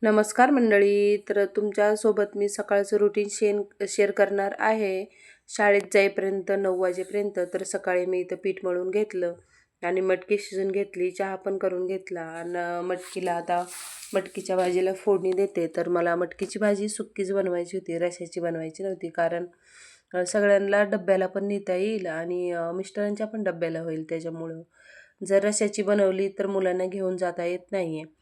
नमस्कार मंडळी. तर तुमच्यासोबत मी सकाळचं रुटीन शेअर करणार आहे. शाळेत जाईपर्यंत 9 वाजेपर्यंत तर सकाळी मी इथं पीठ मळून घेतलं आणि मटकी शिजून घेतली, चहा पण करून घेतला आणि मटकीला आता मटकीच्या भाजीला फोडणी देते. तर मला मटकीची भाजी सुक्कीच बनवायची होती, रश्याची बनवायची नव्हती. कारण सगळ्यांना डब्याला पण नेता येईल आणि मिस्टरांच्या पण डब्याला होईल. त्याच्यामुळं जर रश्याची बनवली तर मुलांना घेऊन जाता येत नाही आहे.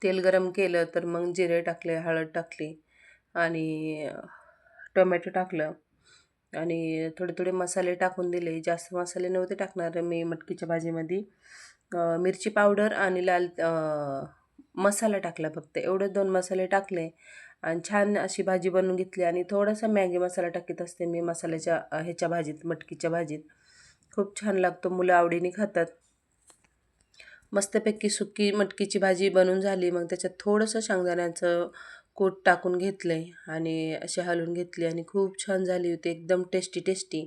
तेल गरम केलं तर मग जिरे टाकले, हळद टाकली आणि टोमॅटो टाकलं आणि थोडे थोडे मसाले टाकून दिले. जास्त मसाले नव्हते टाकणार मी मटकीच्या भाजीमध्ये. मिरची पावडर आणि लाल मसाला टाकला फक्त. एवढे 2 मसाले टाकले आणि छान अशी भाजी बनवून घेतली आणि थोडासा मॅगी मसाला टाकत असते मी मसाल्याच्या ह्याच्या भाजीत, मटकीच्या भाजीत. खूप छान लागतो, मुलं आवडीने खातात. मस्तपैकी सुकी मटकीची भाजी बनून झाली. मग त्याच्यात थोडंसं शेंगदाण्याचं कूट टाकून घेतलं आहे आणि अशी हलवून घेतली आणि खूप छान झाली होती. एकदम टेस्टी टेस्टी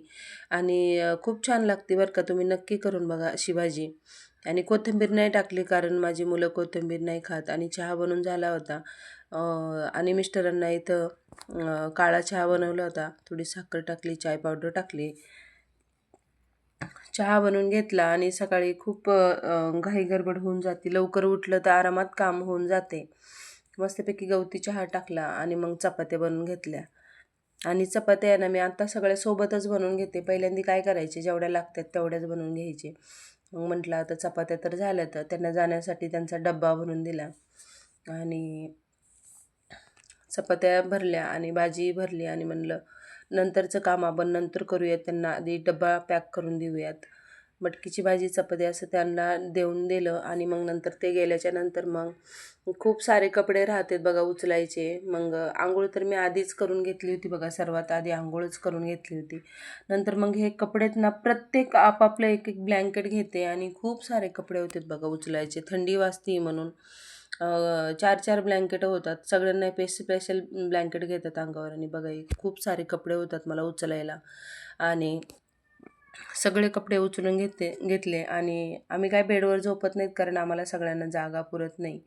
आणि खूप छान लागते बरं का. तुम्ही नक्की करून बघा अशी भाजी. आणि कोथिंबीर नाही टाकली कारण माझी मुलं कोथिंबीर नाही खात आणि चहा बनून झाला होता. आणि मिस्टरांना इथं काळा चहा बनवला होता. थोडी साखर टाकली, चाय पावडर टाकली. चहा बनवून घेतला आणि सकाळी खूप घाई गडबड होऊन जाते. लवकर उठलं तर आरामात काम होऊन जाते. मस्तपैकी गवती चहा टाकला आणि मग चपात्या बनवून घेतल्या. आणि चपात्या आहे ना मी आता सगळ्या सोबतच बनवून घेते. पहिल्यांदा काय करायचे, जेवढ्या लागतात तेवढ्याच बनवून घ्यायचे. मग म्हटलं आता चपात्या तर झाल्या, तर त्यांना जाण्यासाठी त्यांचा डब्बा बनवून दिला आणि चपात्या भरल्या आणि भाजी भरली आणि म्हणलं नंतरचं काम आपण नंतर करूयात, त्यांना आधी डब्बा पॅक करून देऊयात. मटकीची भाजी चपाती असं त्यांना देऊन दिलं आणि मग नंतर ते गेल्याच्या नंतर मग खूप सारे कपडे राहतात बघा उचलायचे. मग आंघोळ तर मी आधीच करून घेतली होती बघा, सर्वात आधी आंघोळच करून घेतली होती. नंतर मग हे कपडेत ना प्रत्येक आपापलं एक एक ब्लँकेट घेते आणि खूप सारे कपडे होते बघा उचलायचे. थंडी वाजती म्हणून 4-4 ब्लँकेट होतात. सगळ्यांना स्पेशल ब्लँकेट घेतात अंगावर आणि बघा खूप सारे कपडे होतात मला उचलायला. आणि सगळे कपडे उचलून घेतले आणि आम्ही काय बेडवर झोपत नाहीत कारण आम्हाला सगळ्यांना जागा पुरत नाही.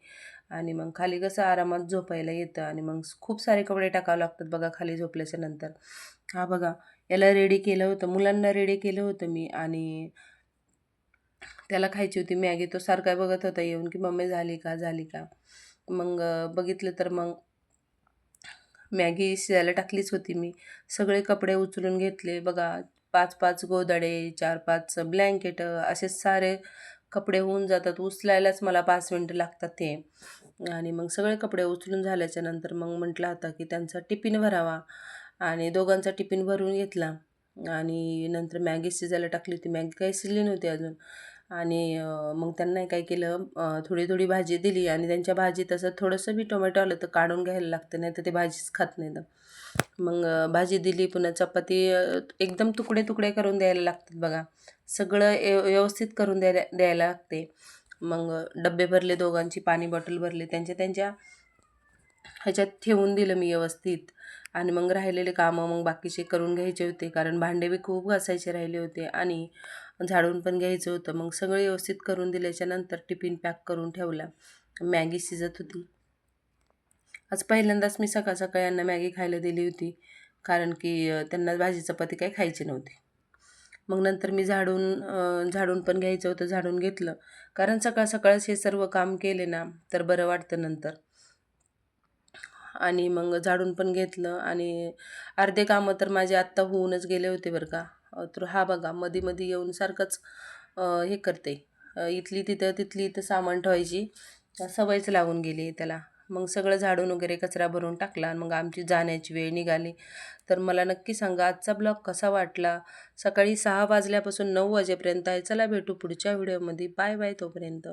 आणि मग खाली कसं आरामात झोपायला येतं आणि मग खूप सारे कपडे टाकावे लागतात बघा खाली झोपल्याच्या नंतर. हा बघा, याला रेडी केलं होतं, मुलांना रेडी केलं होतं मी आणि त्याला खायची होती मॅगी. तो सारखा बघत होता येऊन की मम्मी झाली का, झाली का. मग बघितलं तर मग मॅगी शिजायला टाकलीच होती मी. सगळे कपडे उचलून घेतले बघा. 5-5 गोधडे, 4-5 ब्लँकेटं असे सारे कपडे होऊन जातात. उचलायलाच मला 5 मिनटं लागतात ते. आणि मग सगळे कपडे उचलून झाल्याच्या नंतर मग म्हटलं होता की त्यांचा टिफिन भरावा आणि दोघांचा टिफिन भरून घेतला. आणि नंतर मॅगी शिजायला टाकली होती. मॅगी काही शिजली नव्हती अजून. आणि मग त्यांना काय केलं, थोडी थोडी भाजी दिली आणि त्यांच्या भाजीत असं थोडंसं बी टोमॅटो आलं तर काढून घ्यायला लागतं, नाही तर ते भाजीच खात नाहीत. मग भाजी दिली, पुन्हा चपाती एकदम तुकडे तुकडे करून द्यायला लागतात बघा. सगळं व्यवस्थित करून द्यायला लागते. मग डब्बे भरले, दोघांची पाणी बॉटल भरली, त्यांच्या त्यांच्या ह्याच्यात ठेवून दिलं मी व्यवस्थित. आणि मग राहिलेले कामं मग बाकीचे करून घ्यायचे होते कारण भांडे बी खूप घासायचे राहिले होते आणि झाडून पण घ्यायचं होतं. मग सगळं व्यवस्थित करून दिल्याच्या नंतर टिफिन पॅक करून ठेवला. मॅगी शिजत होती. आज पहिल्यांदाच मी सकाळ सकाळ यांना मॅगी खायला दिली होती कारण की त्यांना भाजी चपाती काही खायची नव्हती. मग नंतर मी झाडून पण घ्यायचं होतं, झाडून घेतलं कारण सकाळ सकाळच हे सर्व काम केले ना तर बरं वाटतं नंतर. आणि मग झाडून पण घेतलं आणि अर्धे कामं तर माझे आत्ता होऊनच गेले होते बरं का. तर हा बघा मध्ये मध्ये येऊन सारखंच हे करते. इथली तिथं तिथली इथं सामान ठेवायची सवयच लागून गेली त्याला. मग सगळं झाडून वगैरे कचरा भरून टाकला आणि मग आमची जाण्याची वेळ निघाली. तर मला नक्की सांगा आजचा ब्लॉग कसा वाटला. सकाळी 6 वाजल्यापासून 9 वाजेपर्यंत आहे. चला भेटू पुढच्या व्हिडिओमध्ये. बाय बाय तोपर्यंत.